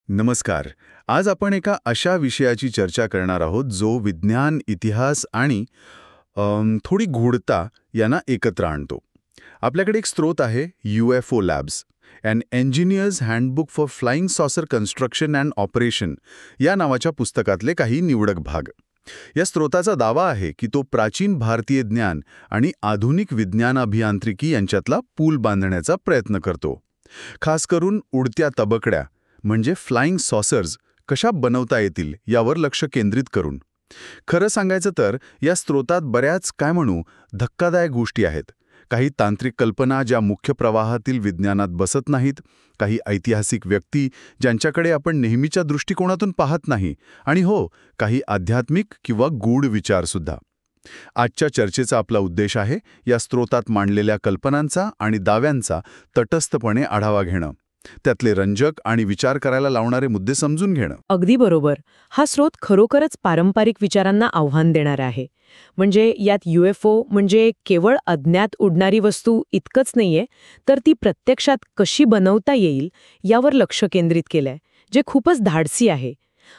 नमस्कार. आज आपण एका अशा विषयाची चर्चा करणार आहोत जो विज्ञान, इतिहास आणि थोडी गूढता यांना एकत्र आणतो. आपल्याकडे एक स्रोत आहे UFO labs, an engineers handbook for flying saucer construction and operation या नावाच्या पुस्तकातले काही निवडक भाग. या स्रोताचा दावा आहे की तो प्राचीन भारतीय ज्ञान आणि आधुनिक विज्ञान अभियांत्रिकी यांच्यातला पूल बांधण्याचा प्रयत्न करतो. खास करून उडत्या तबकड्या म्हणजे फ्लाइंग सॉसर्स कशा बनवता येतील यावर लक्ष केंद्रित करून. खरं सांगायचं तर या स्रोतात बऱ्याच धक्कादायक गोष्टी आहेत. काही तांत्रिक कल्पना ज्या मुख्य प्रवाहातील विज्ञानात बसत नाहीत, काही ऐतिहासिक व्यक्ती ज्यांच्याकडे आपण नेहमीच्या दृष्टिकोनातून पाहत नाही, आणि काही आध्यात्मिक किंवा गूढ विचारसुद्धा. आजच्या चर्चेचा आपला उद्देश आहे या स्रोतात मांडलेल्या कल्पनांचा आणि दाव्यांचा तटस्थपणे आढावा घेणं, त्यातले रंजक आणि विचार करायला लावणारे मुद्दे समजून घेणं. अगदी बरोबर. हा स्रोत खरोखरच पारंपरिक विचारांना आव्हान देणारा आहे. म्हणजे यात UFO म्हणजे केवळ अज्ञात उडणारी वस्तू इतकंच नाहीये, तर ती प्रत्यक्षात कशी बनवता येईल यावर लक्ष केंद्रित केलंय, जे खूपच धाडसी आहे.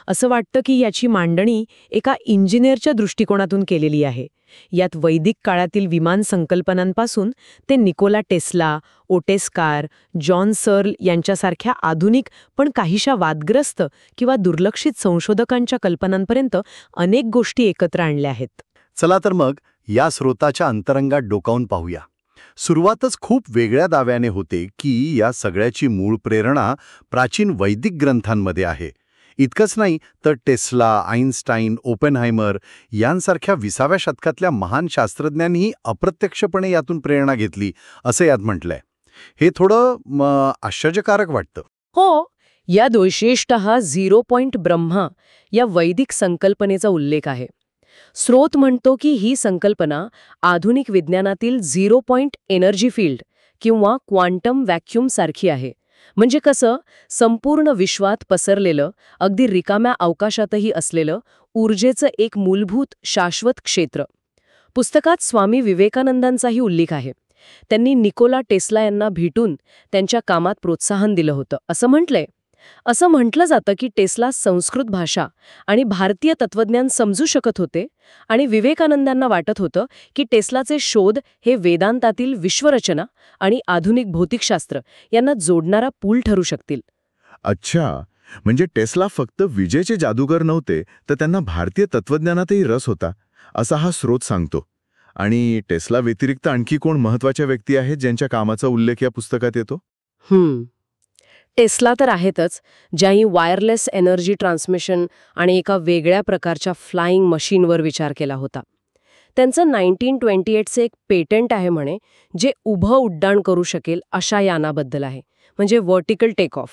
असं वाटतं की याची मांडणी एका इंजिनियरच्या दृष्टिकोनातून केलेली आहे. यात वैदिक काळातील विमान संकल्पनांपासून ते Nikola Tesla, Otis car, John Searle यांच्यासारख्या आधुनिक पण काहीशा वादग्रस्त किंवा दुर्लक्षित संशोधकांच्या कल्पनांपर्यंत अनेक गोष्टी एकत्र आणल्या आहेत. चला तर मग या स्रोताच्या अंतरंगात डोकावून पाहूया. सुरुवातच खूप वेगळ्या दाव्याने होते की या सगळ्याची मूळ प्रेरणा प्राचीन वैदिक ग्रंथांमध्ये आहे. इतकंच नाही तर टेस्ला, आइन्स्टाईन, ओपेनहायमर यांसारख्या 20व्या शतकातल्या महान शास्त्रज्ञांनीही अप्रत्यक्षपणे यातून प्रेरणा घेतली असं यात म्हटलंय. हे थोडं आश्चर्यकारक वाटतं. हो, यात विशेषतः 0 पॉइंट ब्रह्मा या वैदिक संकल्पनेचा उल्लेख आहे. स्रोत म्हणतो की ही संकल्पना आधुनिक विज्ञानातील 0 पॉइंट एनर्जी फील्ड किंवा क्वांटम व्हॅक्यूम सारखी आहे. म्हणजे कसं, संपूर्ण विश्वात पसरलेलं, अगदी रिकाम्या अवकाशातही असलेलं ऊर्जेचं एक मूलभूत शाश्वत क्षेत्र. पुस्तकात स्वामी विवेकानंदांचाही उल्लेख आहे. त्यांनी निकोला टेस्ला यांना भेटून त्यांच्या कामात प्रोत्साहन दिलं होतं असं म्हटलंय. असं म्हटलं जातं की टेस्ला संस्कृत भाषा आणि भारतीय तत्वज्ञान समजू शकत होते आणि विवेकानंदांना वाटत होतं की टेस्लाचे शोध हे वेदांतातील विश्वरचना आणि आधुनिक भौतिकशास्त्र यांना जोडणारा पूल ठरू शकतील. अच्छा, म्हणजे टेस्ला फक्त विजेचे जादूगर नव्हते, तर त्यांना भारतीय तत्वज्ञानातही रस होता असा हा स्रोत सांगतो. आणि टेस्ला व्यतिरिक्त आणखी कोण महत्वाच्या व्यक्ती आहेत ज्यांच्या कामाचा उल्लेख या पुस्तकात येतो? टेस्ला तर आहेतच, ज्यांनी वायरलेस एनर्जी ट्रान्समिशन आणि एका वेगळ्या प्रकारच्या फ्लाइंग मशीनवर विचार केला होता. त्यांचं 1928चे एक पेटंट आहे म्हणे, जे उभं उड्डाण करू शकेल अशा यानाबद्दल आहे, म्हणजे व्हर्टिकल टेक ऑफ.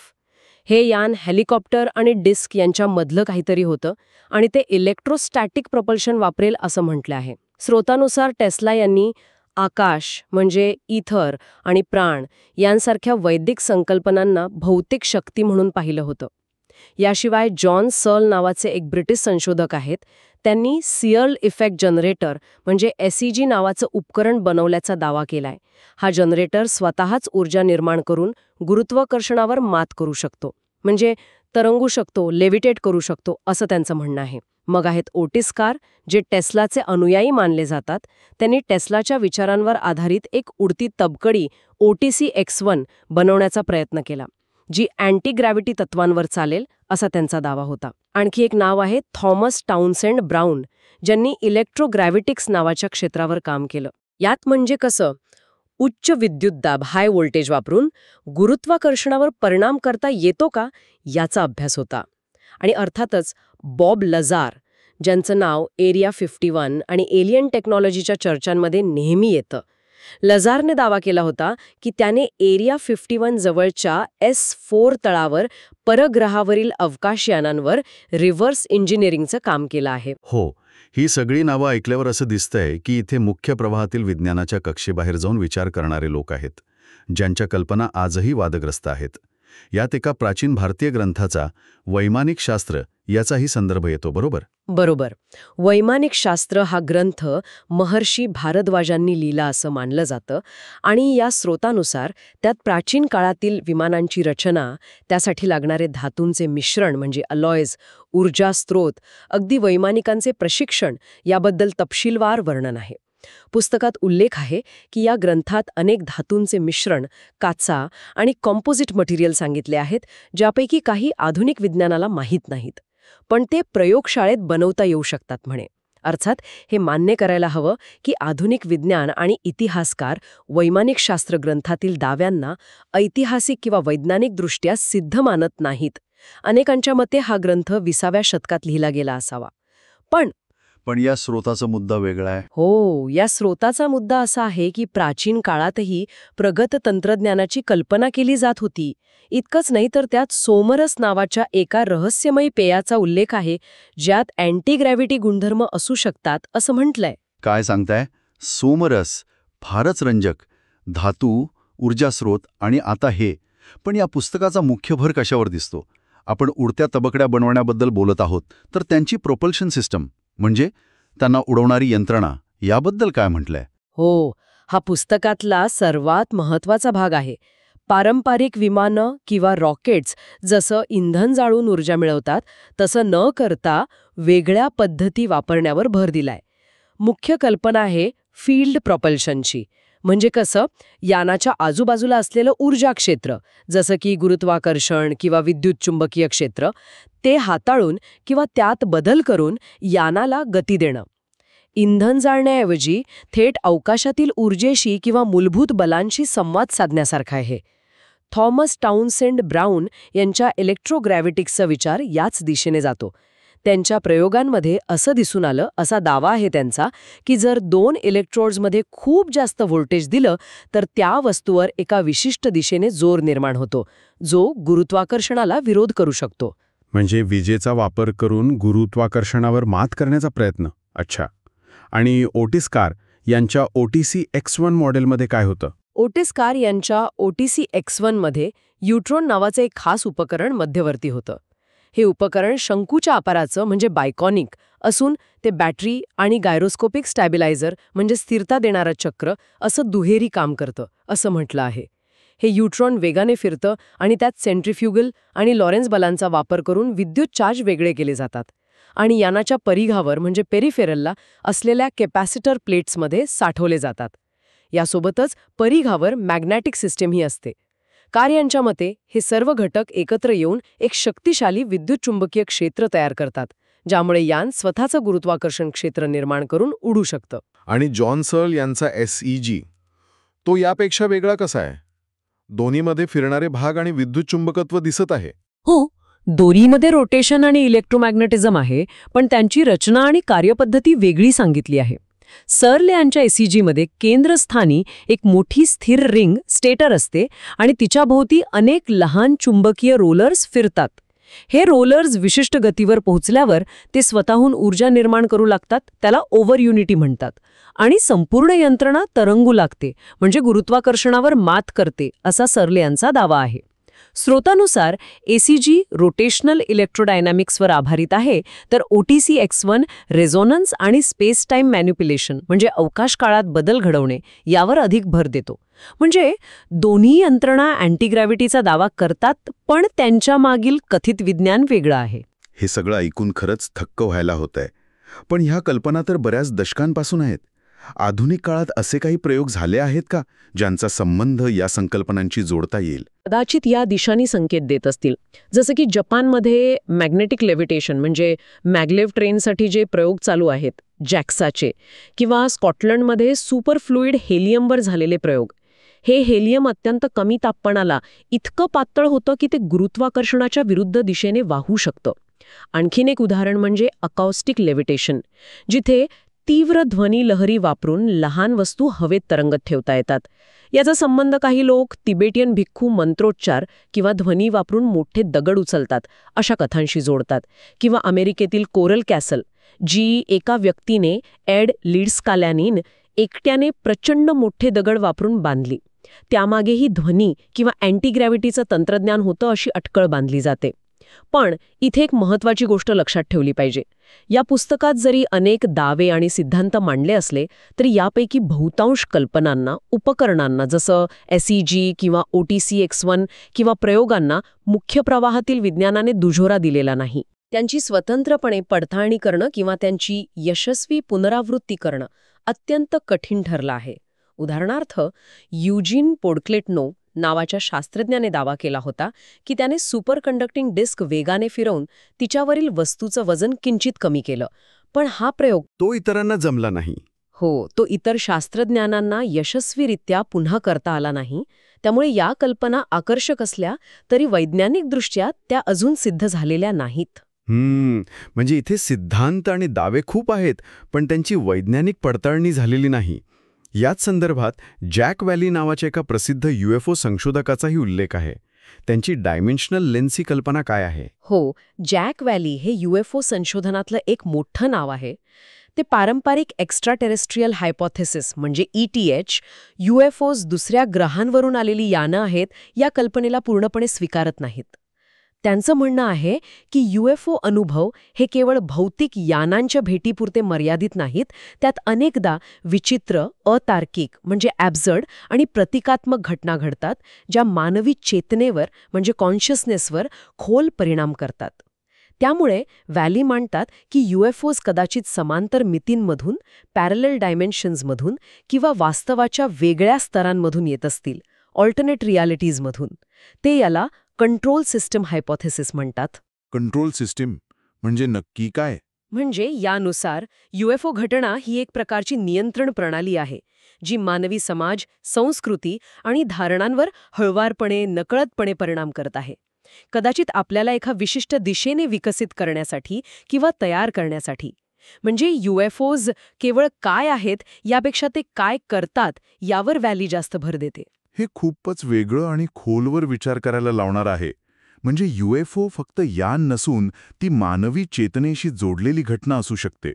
हे यान हेलिकॉप्टर आणि डिस्क यांच्या मधलं काहीतरी होतं आणि ते इलेक्ट्रोस्टॅटिक प्रपल्शन वापरेल असं म्हटलं आहे. स्रोतानुसार टेस्ला यांनी आकाश म्हणजे इथर आणि प्राण यांसारख्या वैदिक संकल्पनांना भौतिक शक्ती म्हणून पाहिलं होतं. याशिवाय जॉन सर्ल नावाचे एक ब्रिटिश संशोधक आहेत. त्यांनी सिअर्ल इफेक्ट जनरेटर म्हणजे SEG नावाचं उपकरण बनवल्याचा दावा केलाय. हा जनरेटर स्वतःच ऊर्जा निर्माण करून गुरुत्वाकर्षणावर मात करू शकतो, म्हणजे तरंगू शकतो, लेव्हिटेट करू शकतो असं त्यांचं म्हणणं आहे. मग आहेत ओटिस कार, जे टेस्लाचे अनुयायी मानले जातात. त्यांनी टेस्लाच्या विचारांवर आधारित एक उडती तबकडी OTC X1 बनवण्याचा प्रयत्न केला, जी अँटी ग्रॅव्हिटी तत्वांवर चालेल असा त्यांचा दावा होता. आणखी एक नाव आहे थॉमस टाउनसेंड ब्राउन, ज्यांनी इलेक्ट्रोग्रॅव्हिटिक्स नावाच्या क्षेत्रावर काम केलं. यात म्हणजे कसं, उच्च विद्युतदाब हाय व्होल्टेज वापरून गुरुत्वाकर्षणावर परिणाम करता येतो का याचा अभ्यास होता. आणि अर्थातच बॉब लजार, ज्यांचं नाव एरिया 51 आणि एलियन टेक्नॉलॉजीच्या चर्चांमध्ये नेहमी येतं. लजारने दावा केला होता की त्याने एरिया 51 जवळच्या S4 तळावर परग्रहावरील अवकाशयानांवर रिव्हर्स इंजिनिअरिंगचं काम केलं आहे. हो, ही सगळी नावं ऐकल्यावर असं दिसतंय की इथे मुख्य प्रवाहातील विज्ञानाच्या कक्षेबाहेर जाऊन विचार करणारे लोक आहेत, ज्यांच्या कल्पना आजही वादग्रस्त आहेत. यात एका प्राचीन भारतीय ग्रंथाचा वैमानिक शास्त्र याचाही संदर्भ येतो, बरोबर? बरोबर. वैमानिक शास्त्र हा ग्रंथ महर्षी भारद्वाजांनी लिहिला असं मानलं जातं आणि या स्रोतानुसार त्यात प्राचीन काळातील विमानांची रचना, त्यासाठी लागणारे धातूंचे मिश्रण म्हणजे अलॉयज, ऊर्जा स्रोत, अगदी वैमानिकांचे प्रशिक्षण याबद्दल तपशीलवार वर्णन आहे. पुस्तकात उल्लेख आहे की या ग्रंथात अनेक धातूंचे मिश्रण, काचा आणि कॉम्पोजिट मटेरियल सांगितले आहेत, ज्यापैकी काही आधुनिक विज्ञानाला माहीत नाहीत. पण ते प्रयोगशाळेत बनवता येऊ शकतात म्हणे. अर्थात हे मान्य करायला हवं की आधुनिक विज्ञान आणि इतिहासकार वैमानिक शास्त्र ग्रंथातील दाव्यांना ऐतिहासिक किंवा वैज्ञानिकदृष्ट्या सिद्ध मानत नाहीत. अनेकांच्या मते हा ग्रंथ 20व्या शतकात लिहिला गेला असावा. पण या स्रोताचा मुद्दा वेगळा आहे. हो, या स्रोताचा मुद्दा असा आहे की प्राचीन काळातही प्रगत तंत्रज्ञानाची कल्पना केली जात होती. इतकंच नाही तर त्यात सोमरस नावाच्या एका रहस्यमयी पेयाचा उल्लेख आहे, ज्यात अँटी-ग्रॅव्हिटी गुणधर्म असू शकतात असं म्हटलंय. काय सांगताय? सोमरस, फारच रंजक. धातू, ऊर्जा स्रोत आणि आता हे. पण या पुस्तकाचा मुख्य भर कशावर दिसतो? आपण उडत्या तबकड्या बनवण्याबद्दल बोलत आहोत, तर त्यांची प्रोपल्शन सिस्टम म्हणजे त्यांना उडवणारी यंत्रणा याबद्दल काय म्हटलंय? हो, हा पुस्तकातला सर्वात महत्वाचा भाग आहे. पारंपरिक विमानं किंवा रॉकेट्स जसं इंधन जाळून ऊर्जा मिळवतात तसं न करता वेगळ्या पद्धती वापरण्यावर भर दिलाय. मुख्य कल्पना आहे फील्ड प्रॉपल्शनची. म्हणजे कसं, यानाच्या आजूबाजूला असलेलं ऊर्जा क्षेत्र, जसं की गुरुत्वाकर्षण किंवा विद्युत चुंबकीय क्षेत्र, ते हाताळून किंवा त्यात बदल करून यानाला गती देणं. इंधन जाळण्याऐवजी थेट अवकाशातील ऊर्जेशी किंवा मूलभूत बलांशी संवाद साधण्यासारखा आहे. थॉमस टाउनसेंड ब्राउन यांच्या इलेक्ट्रोग्रॅव्हिटिक्सचा विचार याच दिशेने जातो. त्यांच्या प्रयोगांमध्ये असं दिसून आलं, असा दावा आहे त्यांचा, की जर 2 इलेक्ट्रोड्समध्ये खूप जास्त व्होल्टेज दिलं तर त्या वस्तूवर एका विशिष्ट दिशेने जोर निर्माण होतो, जो गुरुत्वाकर्षणाला विरोध करू शकतो. म्हणजे विजेचा वापर करून गुरुत्वाकर्षणावर मात करण्याचा प्रयत्न. अच्छा. आणि ओटिस कार यांच्या OTC X1 मॉडेलमध्ये काय होतं? ओटिस कार यांच्या OTC X1 मध्ये यूट्रॉन नावाचं एक खास उपकरण मध्यवर्ती होतं. हे उपकरण शंकूच्या आकाराचं म्हणजे बायकॉनिक असून ते बॅटरी आणि गायरोस्कोपिक स्टॅबिलायझर म्हणजे स्थिरता देणारं चक्र असं दुहेरी काम करतं असं म्हटलं आहे. हे यूट्रॉन वेगाने फिरतं आणि त्यात सेंट्रिफ्युगल आणि लॉरेन्स बलांचा वापर करून विद्युत चार्ज वेगळे केले जातात आणि यानाच्या परिघावर म्हणजे पेरिफेरलला असलेल्या कॅपॅसिटर प्लेट्समध्ये साठवले जातात. यासोबतच परिघावर मॅग्नेटिक सिस्टीमही असते. कार यांच्या मते हे सर्व घटक एकत्र येऊन एक शक्तिशाली विद्युत चुंबकीय क्षेत्र तयार करतात, ज्यामुळे यान स्वतःचं गुरुत्वाकर्षण क्षेत्र निर्माण करून उडू शकतं. आणि जॉन सर्ल यांचा SEG तो यापेक्षा वेगळा कसा आहे? दोन्हीमध्ये फिरणारे भाग आणि विद्युत चुंबकत्व दिसत आहे. हो, दोरीमध्ये रोटेशन आणि इलेक्ट्रोमॅग्नेटिझम आहे, पण त्यांची रचना आणि कार्यपद्धती वेगळी सांगितली आहे. सर्ल यांच्या SEG मध्ये केंद्रस्थानी एक मोठी स्थिर रिंग स्टेटर असते आणि तिच्याभोवती अनेक लहान चुंबकीय रोलर्स फिरतात. हे रोलर्स विशिष्ट गतीवर पोहोचल्यावर ते स्वतःहून ऊर्जा निर्माण करू लागतात, त्याला ओव्हर युनिटी म्हणतात, आणि संपूर्ण यंत्रणा तरंगू लागते, म्हणजे गुरुत्वाकर्षणावर मात करते, असा सर्ल यांचा दावा आहे. स्रोतानुसार SEG रोटेशनल इलेक्ट्रोडायनामिक्सवर आधारित आहे, तर OTC X1 रेझोनन्स आणि स्पेस टाइम मॅन्युप्युलेशन म्हणजे अवकाश काळात बदल घडवणे यावर अधिक भर देतो. म्हणजे दोन्ही यंत्रणा अँटीग्रॅव्हिटीचा दावा करतात, पण त्यांच्या मागील कथित विज्ञान वेगळं आहे. हे सगळं ऐकून खरंच थक्क व्हायला होतंय. पण ह्या कल्पना तर बऱ्याच दशकांपासून आहेत. आधुनिक काळात असे काही प्रयोग झाले आहेत का ज्यांचा संबंध या संकल्पनांची जोडता येईल? कदाचित या दिशांनी संकेत देत असतील. जसं की जपानमध्ये मॅग्नेटिक लेव्हिटेशन म्हणजे मॅग्लेव ट्रेनसाठी जे प्रयोग चालू आहेत जॅक्साचे, किंवा स्कॉटलंडमध्ये सुपर फ्लुइड हेलियमवर झालेले प्रयोग. हे हेलियम अत्यंत कमी तापमानाला इतकं पातळ होतं की ते गुरुत्वाकर्षणाच्या विरुद्ध दिशेने वाहू शकतं. आणखीन एक उदाहरण म्हणजे अकॉस्टिक लेव्हिटेशन, जिथे तीव्र ध्वनी लहरी वापरून लहान वस्तू हवेत तरंगत ठेवता येतात. याचा संबंध काही लोक तिबेटियन भिक्खू मंत्रोच्चार किंवा ध्वनी वापरून मोठे दगड उचलतात अशा कथांशी जोडतात. किंवा अमेरिकेतील कोरल कॅसल, जी एका व्यक्तीने एड लिड्सकाल्यानीन एकट्याने प्रचंड मोठे दगड वापरून बांधली. त्यामागेही ध्वनी किंवा अँटीग्रॅव्हिटीचं तंत्रज्ञान होतं अशी अटकळ बांधली जाते. पण इथे एक महत्त्वाची गोष्ट लक्षात ठेवली पाहिजे. या पुस्तकात जरी अनेक दावे आणि सिद्धांत मांडले असले तरी यापैकी बहुतांश कल्पनांना, उपकरणांना जसं SEG किंवा OTC-X1 किंवा प्रयोगांना मुख्य प्रवाहातील विज्ञानाने दुजोरा दिलेला नाही. त्यांची स्वतंत्रपणे पडताळणी करणं किंवा त्यांची यशस्वी पुनरावृत्ती करणं अत्यंत कठीण ठरलं आहे. उदाहरणार्थ, युजीन पोडक्लेटनो नावाच्या शास्त्रज्ञाने दावा केला होता की त्याने सुपर कंडक्टिंग डिस्क वेगाने फिरवून तिच्यावरील वस्तूचं वजन किंचित कमी केलं. पण हा प्रयोग तो इतरांना जमला नाही. तो इतर शास्त्रज्ञांना यशस्वीरित्या पुन्हा करता आला नाही. त्यामुळे या कल्पना आकर्षक असल्या तरी वैज्ञानिकदृष्ट्या त्या अजून सिद्ध झालेल्या नाहीत. म्हणजे इथे सिद्धांत आणि दावे खूप आहेत, पण त्यांची वैज्ञानिक पडताळणी झालेली नाही. याच संदर्भात जॅक व्हॅली नावाच्या एका प्रसिद्ध UFO संशोधकाचाही उल्लेख आहे. त्यांची डायमेन्शनल लेन्स ही कल्पना काय आहे? जॅक व्हॅली हे UFO संशोधनातलं एक मोठं नाव आहे. ते पारंपरिक एक्स्ट्रा टेरेस्ट्रियल हायपोथेसिस म्हणजे ETH, UFOs दुसऱ्या ग्रहांवरून आलेली यानं आहेत या कल्पनेला पूर्णपणे स्वीकारत नाहीत. त्यांचं म्हणणं आहे की UFO अनुभव हे केवळ भौतिक यानांच्या भेटीपुरते मर्यादित नाहीत, त्यात अनेकदा विचित्र, अतार्किक म्हणजे ॲब्झर्ड आणि प्रतिकात्मक घटना घडतात, ज्या मानवी चेतनेवर म्हणजे कॉन्शियसनेसवर खोल परिणाम करतात. त्यामुळे व्हॅली मांडतात की UFOs कदाचित समांतर मितींमधून, पॅरलल डायमेन्शन्समधून किंवा वास्तवाच्या वेगळ्या स्तरांमधून येत असतील, ऑल्टरनेट रियालिटीजमधून. ते याला कंट्रोल सिस्टम हायपोथेसिस म्हणतात. कंट्रोल सिस्टीम म्हणजे नक्की काय? म्हणजे यानुसार UFO घटना ही एक प्रकारची नियंत्रण प्रणाली आहे, जी मानवी समाज, संस्कृती आणि धारणांवर हळवारपणे, नकळतपणे परिणाम करत आहे. कदाचित आपल्याला एका विशिष्ट दिशेने विकसित करण्यासाठी किंवा तयार करण्यासाठी. म्हणजे UFOs केवळ काय आहेत यापेक्षा ते काय करतात यावर व्हॅली जास्त भर देते. हे खूपच वेगळं आणि खोलवर विचार करायला लावणार आहे. म्हणजे UFO फक्त यान नसून ती मानवी चेतनेशी जोडलेली घटना असू शकते.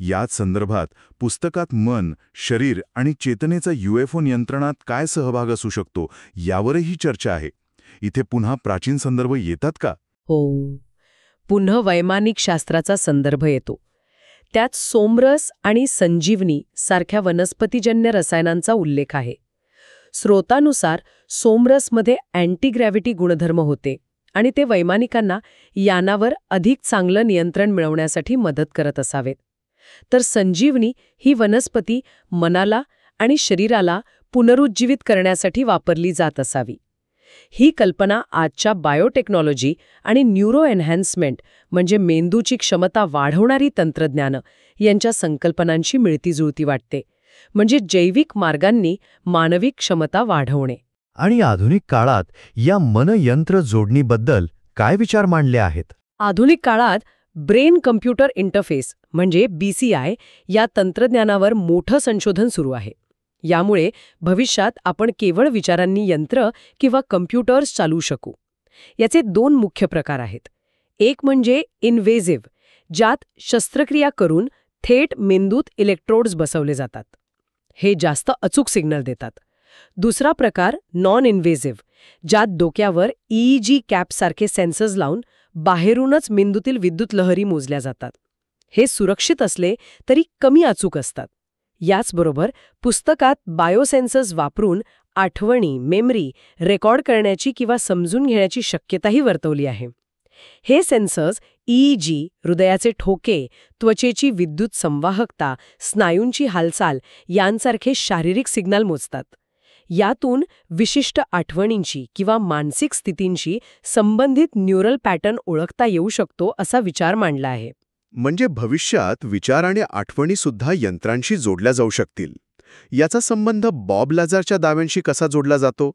याच संदर्भात पुस्तकात मन, शरीर आणि चेतनेचा UFO नियंत्रणात काय सहभाग असू शकतो यावरही चर्चा आहे. इथे पुन्हा प्राचीन संदर्भ येतात का? पुन्हा वैमानिक शास्त्राचा संदर्भ येतो. त्यात सोमरस आणि संजीवनी सारख्या वनस्पतीजन्य रसायनांचा उल्लेख आहे. स्रोतानुसार सोमरसमध्ये अँटीग्रॅव्हिटी गुणधर्म होते आणि ते वैमानिकांना यानावर अधिक चांगलं नियंत्रण मिळवण्यासाठी मदत करत असावेत. तर संजीवनी ही वनस्पती मनाला आणि शरीराला पुनरुज्जीवित करण्यासाठी वापरली जात असावी. ही कल्पना आजच्या बायोटेक्नॉलॉजी आणि न्यूरो एन्हान्समेंट म्हणजे मेंदूची क्षमता वाढवणारी तंत्रज्ञानं यांच्या संकल्पनांशी मिळतीजुळती वाटते. म्हणजे जैविक मार्गांनी मानवी क्षमता वाढवणे. आणि आधुनिक काळात या मन-यंत्र जोडणीबद्दल काय विचार मांडले आहेत? आधुनिक काळात ब्रेन कम्प्युटर इंटरफेस म्हणजे BCI या तंत्रज्ञानावर मोठं संशोधन सुरू आहे. यामुळे भविष्यात आपण केवळ विचारांनी यंत्र किंवा कम्प्युटर्स चालवू शकू. याचे 2 मुख्य प्रकार आहेत. एक म्हणजे इन्व्हेजिव्ह, ज्यात शस्त्रक्रिया करून थेट मेंदूत इलेक्ट्रोड्स बसवले जातात. हे जास्त अचूक सिग्नल देतात. दुसरा प्रकार नॉन इन्व्हेजिव्ह, ज्यात डोक्यावर EEG कॅपसारखे सेन्सर्स लावून बाहेरूनच मेंदूतील विद्युत लहरी मोजल्या जातात. हे सुरक्षित असले तरी कमी अचूक असतात. याचबरोबर पुस्तकात बायोसेन्सर्स वापरून आठवणी, मेमरी रेकॉर्ड करण्याची किंवा समजून घेण्याची शक्यताही वर्तवली आहे. हे सेन्सर्स EEG, हृदयाचे ठोके, त्वचेची विद्युत संवाहकता, स्नायूंची हालचाल यांसारखे शारीरिक सिग्नल मोजतात. यातून विशिष्ट आठवणींची किंवा मानसिक स्थितींशी संबंधित न्यूरल पॅटर्न ओळखता येऊ शकतो असा विचार मांडला आहे. म्हणजे भविष्यात विचार आणि आठवणीसुद्धा यंत्रांशी जोडल्या जाऊ शकतील. याचा संबंध बॉब लाजारच्या दाव्यांशी कसा जोडला जातो?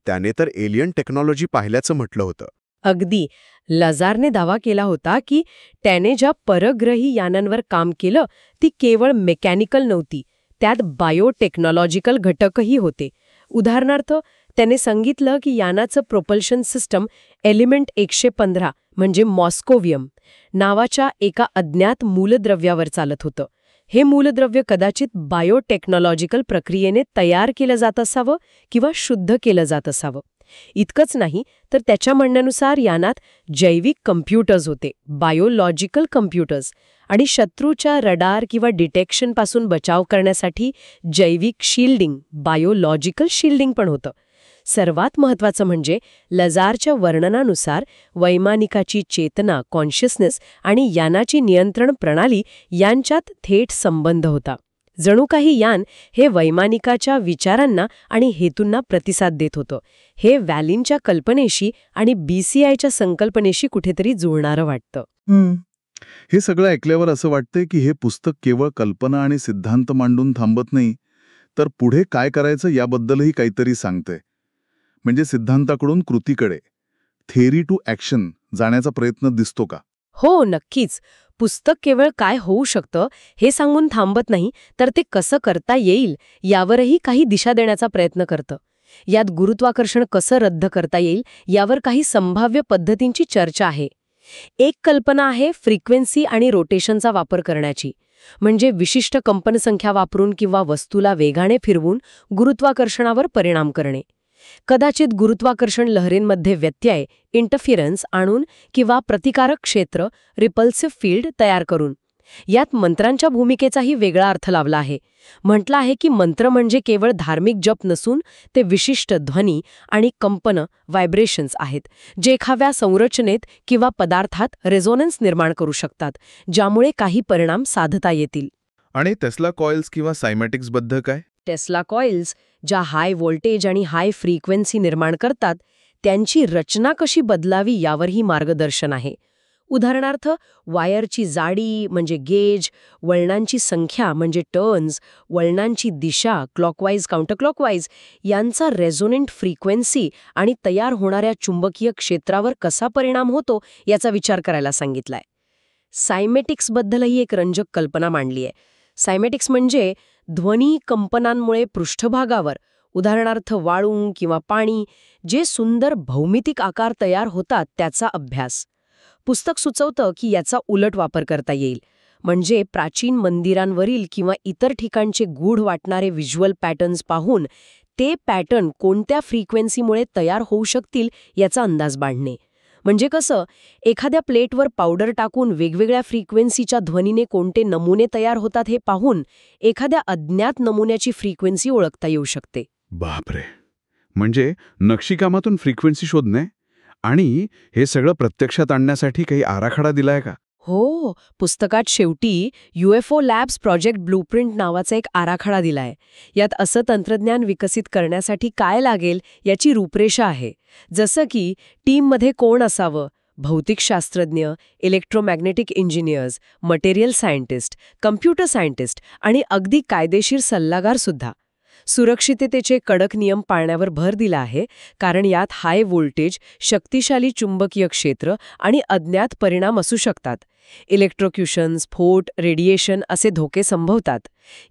त्याने तर एलियन टेक्नॉलॉजी पाहिल्याचं म्हटलं होतं. अगदी. लाजारने दावा केला होता की त्याने ज्या परग्रही यानांवर काम केलं ती केवळ मेकॅनिकल नव्हती, त्यात बायोटेक्नॉलॉजिकल घटकही होते. उदाहरणार्थ, त्याने सांगितलं की यानाचं प्रोपल्शन सिस्टम एलिमेंट 115 म्हणजे मॉस्कोवियम नावाच्या एका अज्ञात मूलद्रव्यावर चालत होतं, हे मूलद्रव्य कदाचित बायोटेक्नॉलॉजिकल प्रक्रियेने तयार केलं जात असावं किंवा शुद्ध केलं जात असावं. इतकंच नाही तर त्याच्या म्हणण्यानुसार यानात जैविक कम्प्युटर्स होते, बायोलॉजिकल कम्प्युटर्स, आणि शत्रूच्या रडार किंवा डिटेक्शनपासून बचाव करण्यासाठी जैविक शिल्डिंग, बायोलॉजिकल शिल्डिंग पण होतं. सर्वात महत्त्वाचं म्हणजे लजारच्या वर्णनानुसार वैमानिकाची चेतना, कॉन्शियसनेस आणि यानाची नियंत्रण प्रणाली यांच्यात थेट संबंध होता. जणू काही यान हे वैमानिकाच्या विचारांना आणि हेतूंना प्रतिसाद देत होतं. हे व्हॅलिनच्या कल्पनेशी आणि BCIच्या संकल्पनेशी कुठेतरी जुळणारं वाटतं. हे सगळं ऐकल्यावर असं वाटतंय की हे पुस्तक केवळ कल्पना आणि सिद्धांत मांडून थांबत नाही, तर पुढे काय करायचं याबद्दलही काहीतरी सांगतंय. म्हणजे सिद्धांताकडून कृतीकडे, थेअरी टू ॲक्शन जाण्याचा प्रयत्न दिसतो का? हो, नक्कीच. पुस्तक केवळ काय होऊ शकतं हे सांगून थांबत नाही, तर ते कसं करता येईल यावरही काही दिशा देण्याचा प्रयत्न करतं. यात गुरुत्वाकर्षण कसं रद्द करता येईल यावर काही संभाव्य पद्धतींची चर्चा आहे. एक कल्पना आहे फ्रिक्वेन्सी आणि रोटेशनचा वापर करण्याची, म्हणजे विशिष्ट कंपनसंख्या वापरून किंवा वस्तूला वेगाने फिरवून गुरुत्वाकर्षणावर परिणाम करणे. कदाचित गुरुत्वाकर्षण लहरींमध्ये व्यत्यय, इंटरफिरन्स आणून किंवा प्रतिकारक क्षेत्र, रिपल्सिव्ह फील्ड तयार करून. यात मंत्रांच्या भूमिकेचाही वेगळा अर्थ लावला आहे. म्हटलं आहे की मंत्र म्हणजे केवळ धार्मिक जप नसून ते विशिष्ट ध्वनी आणि कंपन, व्हायब्रेशन्स आहेत, जे एखाद्या संरचनेत किंवा पदार्थात रेझोनन्स निर्माण करू शकतात, ज्यामुळे काही परिणाम साधता येतील. आणि टेस्ला कॉइल्स किंवा सायमॅटिक्सबद्दल काय? टेस्ला कॉइल्स ज्या हाय व्होल्टेज आणि हाय फ्रिक्वेन्सी निर्माण करतात, त्यांची रचना कशी बदलावी यावरही मार्गदर्शन आहे. उदाहरणार्थ, वायरची जाडी म्हणजे गेज, वळणांची संख्या म्हणजे टर्न्स, वळणांची दिशा क्लॉकवाईज, काउंटरक्लॉकवाईज यांचा रेझोनंट फ्रिक्वेन्सी आणि तयार होणाऱ्या चुंबकीय क्षेत्रावर कसा परिणाम होतो याचा विचार करायला सांगितलाय. सायमॅटिक्सबद्दलही एक रंजक कल्पना मांडली आहे. सायमॅटिक्स म्हणजे ध्वनी कंपनांमुळे पृष्ठभागावर, उदाहरणार्थ वाळू किंवा पाणी, जे सुंदर भौमितिक आकार तयार होतात त्याचा अभ्यास. पुस्तक सुचवतं की याचा उलट वापर करता येईल, म्हणजे प्राचीन मंदिरांवरील किंवा इतर ठिकाणचे गूढ वाटणारे व्हिज्युअल पॅटर्न्स पाहून ते पॅटर्न कोणत्या फ्रिक्वेन्सीमुळे तयार होऊ शकतील याचा अंदाज बांधणे. म्हणजे कसं, एखाद्या प्लेटवर पावडर टाकून वेगवेगळ्या फ्रिक्वेन्सीच्या ध्वनीने कोणते नमुने तयार होतात हे पाहून एखाद्या अज्ञात नमुन्याची फ्रिक्वेन्सी ओळखता येऊ शकते. बापरे, म्हणजे नक्षीकामातून फ्रिक्वेन्सी शोधणे. आणि हे सगळं प्रत्यक्षात आणण्यासाठी काही आराखडा दिलाय का? हो, पुस्तकात शेवटी UFO लॅब्स प्रोजेक्ट ब्लूप्रिंट नावाचा एक आराखडा दिलाय. यात असं तंत्रज्ञान विकसित करण्यासाठी काय लागेल याची रूपरेषा आहे. जसं की टीममध्ये कोण असावं, भौतिकशास्त्रज्ञ, electromagnetic engineers, material scientist, computer scientist आणि अगदी कायदेशीर सल्लागार सुद्धा. सुरक्षिततेचे कडक नियम पाळण्यावर भर दिला आहे, कारण यात हाय व्होल्टेज, शक्तिशाली चुंबकीय क्षेत्र आणि अज्ञात परिणाम असू शकतात. इलेक्ट्रोक्युशन, स्फोट, रेडिएशन असे धोके संभवतात.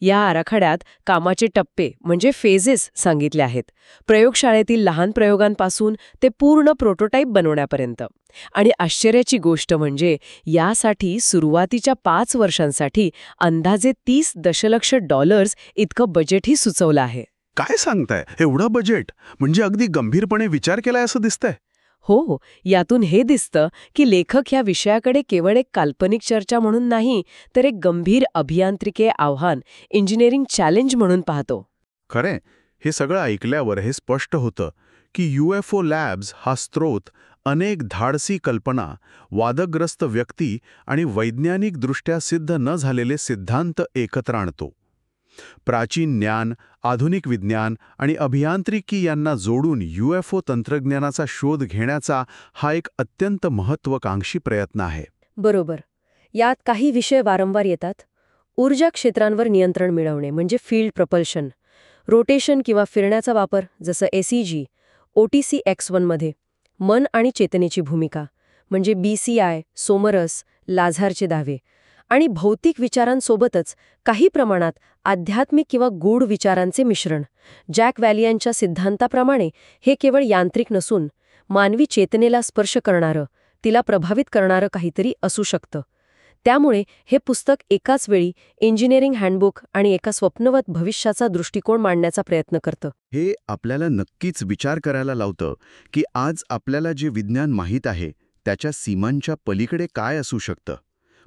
या आराखड्यात कामाचे टप्पे म्हणजे फेजेस सांगितले आहेत, प्रयोगशाळेतील लहान प्रयोगांपासून ते पूर्ण प्रोटोटाईप बनवण्यापर्यंत. आणि आश्चर्याची गोष्ट म्हणजे यासाठी सुरुवातीच्या 5 वर्षांसाठी अंदाजे $30 दशलक्ष इतकं बजेटही सुचवलं आहे. काय सांगताय, एवढं बजेट? म्हणजे अगदी गंभीरपणे विचार केलाय असं दिसतंय. हो, यातून हे दिसतं की लेखक ह्या विषयाकडे केवळ एक काल्पनिक चर्चा म्हणून नाही, तर एक गंभीर अभियांत्रिकी आव्हान, इंजिनिअरिंग चॅलेंज म्हणून पाहतो. खरे, हे सगळं ऐकल्यावर हे स्पष्ट होतं की UFO लॅब्स हा स्रोत अनेक धाडसी कल्पना, वादग्रस्त व्यक्ती आणि वैज्ञानिकदृष्ट्या सिद्ध न झालेले सिद्धांत एकत्र आणतो. प्राचीन ज्ञान, आधुनिक विज्ञान आणि अभियांत्रिकी यांना जोडून UFO तंत्रज्ञानाचा शोध घेण्याचा हा एक अत्यंत महत्त्वाकांक्षी प्रयत्न आहे. बरोबर. यात काही विषय वारंवार येतात. ऊर्जा क्षेत्रांवर नियंत्रण मिळवणे म्हणजे फील्ड प्रपल्शन, रोटेशन किंवा फिरण्याचा वापर जसं SEG, OTC X1 मध्ये, मन आणि चेतनेची भूमिका म्हणजे BCI, सोमरस, लाझारचे दावे, आणि भौतिक विचारांसोबतच काही प्रमाणात आध्यात्मिक किंवा गूढ विचारांचे मिश्रण. जॅक व्हॅलियनच्या सिद्धांताप्रमाणे हे केवळ यांत्रिक नसून मानवी चेतनेला स्पर्श करणारं, तिला प्रभावित करणारं काहीतरी असू शकतं. त्यामुळे हे पुस्तक एकाच वेळी इंजिनिअरिंग हँडबुक आणि एका स्वप्नवत भविष्याचा दृष्टिकोन मांडण्याचा प्रयत्न करतं. हे आपल्याला नक्कीच विचार करायला लावतं की आज आपल्याला जे विज्ञान माहीत आहे त्याच्या सीमांच्या पलीकडे काय असू शकतं.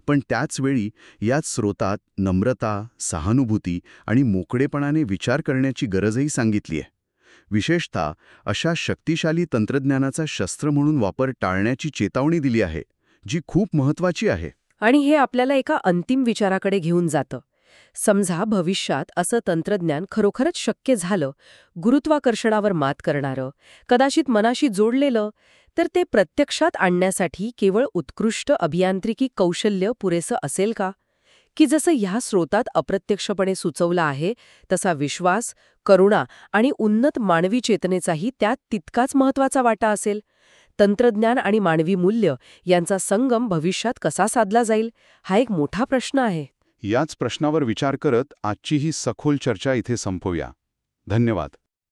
पण त्याचवेळी याच स्रोतात नम्रता, सहानुभूती आणि मोकळेपणाने विचार करण्याची गरजही सांगितली आहे. विशेषतः अशा शक्तिशाली तंत्रज्ञानाचा शस्त्र म्हणून वापर टाळण्याची चेतावणी दिली आहे, जी खूप महत्त्वाची आहे. आणि हे आपल्याला एका अंतिम विचाराकडे घेऊन जातं. समजा भविष्यात असं तंत्रज्ञान खरोखरच शक्य झालं, गुरुत्वाकर्षणावर मात करणारं, कदाचित मनाशी जोडलेलं, तर ते प्रत्यक्षात आणण्यासाठी केवळ उत्कृष्ट अभियांत्रिकी कौशल्य पुरेसं असेल का? की जसं ह्या स्रोतात अप्रत्यक्षपणे सुचवलं आहे तसा विश्वास, करुणा आणि उन्नत मानवी चेतनेचाही त्यात तितकाच महत्त्वाचा वाटा असेल? तंत्रज्ञान आणि मानवी मूल्य यांचा संगम भविष्यात कसा साधला जाईल, हा एक मोठा प्रश्न आहे. याच प्रश्नावर विचार करत आजची ही सखोल चर्चा इथे संपवूया. धन्यवाद.